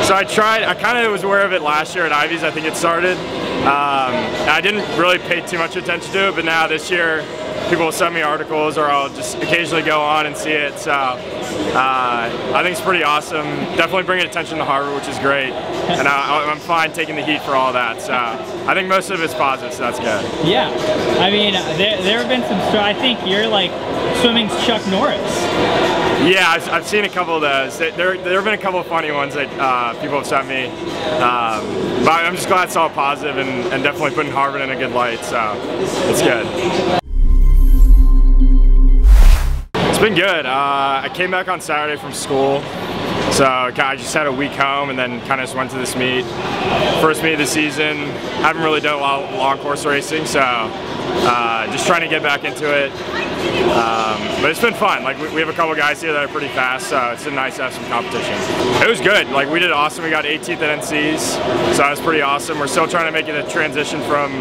So I kind of was aware of it last year at Ivy's, I think it started. I didn't really pay too much attention to it, but now this year, people will send me articles or I'll just occasionally go on and see it. So I think it's pretty awesome. Definitely bringing attention to Harvard, which is great. And I'm fine taking the heat for all that. So I think most of it's positive, so that's good. Yeah. I mean, there have been some, I think you're like swimming's Chuck Norris. Yeah, I've seen a couple of those. There have been a couple of funny ones that people have sent me. But I'm just glad it's all positive and definitely putting Harvard in a good light. So it's good. It's been good. I came back on Saturday from school, so I just had a week home and then kind of just went to this meet. First meet of the season. Haven't really done a lot of long course racing, so just trying to get back into it. But it's been fun. Like we have a couple guys here that are pretty fast, so it's been nice to have some competition. It was good. Like we did awesome. We got 18th at NC's, so that was pretty awesome. We're still trying to make it a transition from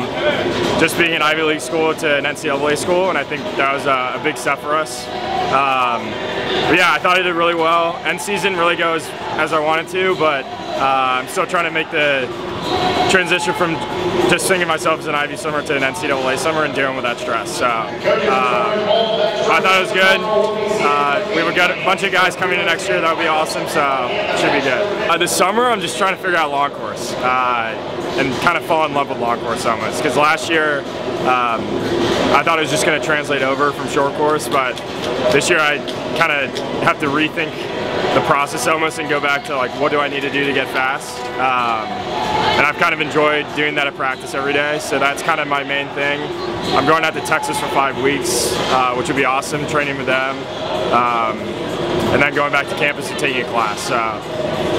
just being an Ivy League school to an NCAA school, and I think that was a big step for us. But yeah, I thought I did really well. NC's didn't really go as I wanted to, but I'm still trying to make the transition from just thinking myself as an Ivy swimmer to an NCAA swimmer and dealing with that stress. So I thought it was good. We would get a bunch of guys coming in next year. That would be awesome. So it should be good. This summer, I'm just trying to figure out long course and kind of fall in love with long course almost. Because last year, I thought it was just going to translate over from short course, but this year I kind of have to rethink the process almost and go back to like, what do I need to do to get fast? And I've kind of enjoyed doing that at practice every day, so that's kind of my main thing. I'm going out to Texas for 5 weeks, which would be awesome, training with them. And then going back to campus and taking a class. So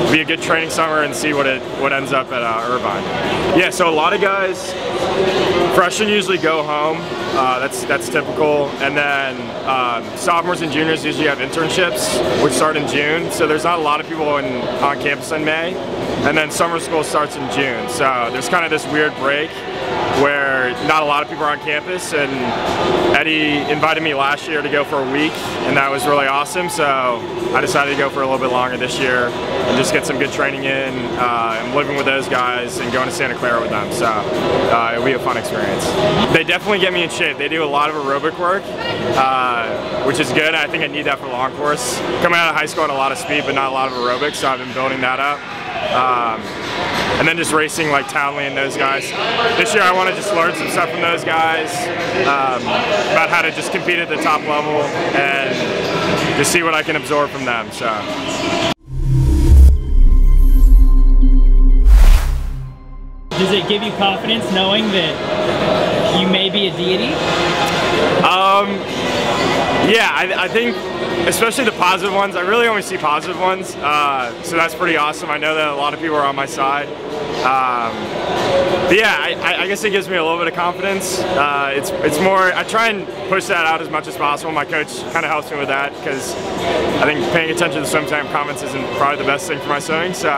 it'll be a good training summer and see what ends up at Irvine. Yeah, so a lot of guys, freshmen usually go home. That's typical. And then sophomores and juniors usually have internships, which start in June. So there's not a lot of people on campus in May. And then summer school starts in June. So there's kind of this weird break where not a lot of people are on campus, and Eddie invited me last year to go for a week, and that was really awesome, so I decided to go for a little bit longer this year and just get some good training in. I'm living with those guys and going to Santa Clara with them, so it'll be a fun experience. They definitely get me in shape. They do a lot of aerobic work, which is good. I think I need that for long course. Coming out of high school, I had a lot of speed, but not a lot of aerobics, so I've been building that up. And then just racing like Townley and those guys. This year I want to just learn some stuff from those guys about how to just compete at the top level and just see what I can absorb from them. So. Does it give you confidence knowing that you may be a deity? Yeah, I think especially the positive ones. I really only see positive ones, so that's pretty awesome. I know that a lot of people are on my side. But yeah, I guess it gives me a little bit of confidence. It's more, I try and push that out as much as possible. My coach kind of helps me with that because I think paying attention to swim time comments isn't probably the best thing for my swimming. So,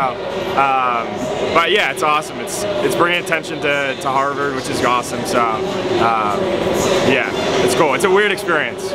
but yeah, it's awesome. It's bringing attention to Harvard, which is awesome. So, yeah, it's cool. It's a weird experience.